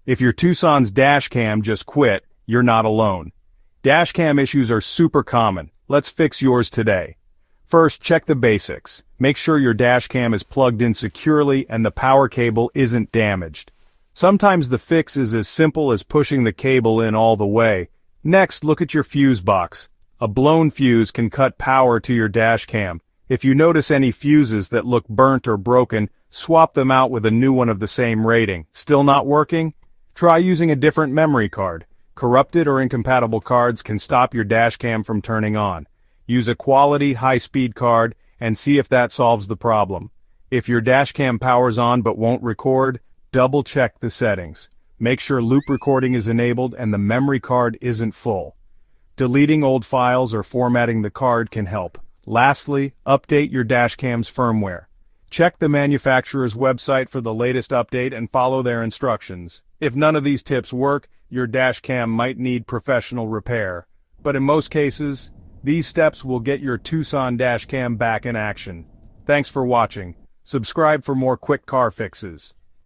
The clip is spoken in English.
If your Tucson's Dashcam just quit, you're not alone. Dashcam issues are super common. Let's fix yours today. First, check the basics. Make sure your dashcam is plugged in securely and the power cable isn't damaged. Sometimes the fix is as simple as pushing the cable in all the way. Next, look at your fuse box. A blown fuse can cut power to your dashcam. If you notice any fuses that look burnt or broken, swap them out with a new one of the same rating. Still not working? Try using a different memory card. Corrupted or incompatible cards can stop your dashcam from turning on. Use a quality, high-speed card and see if that solves the problem. If your dashcam powers on but won't record, double-check the settings. Make sure loop recording is enabled and the memory card isn't full. Deleting old files or formatting the card can help. Lastly, update your dashcam's firmware. Check the manufacturer's website for the latest update and follow their instructions. If none of these tips work, your dashcam might need professional repair. But in most cases, these steps will get your Tucson Dashcam back in action. Thanks for watching. Subscribe for more quick car fixes.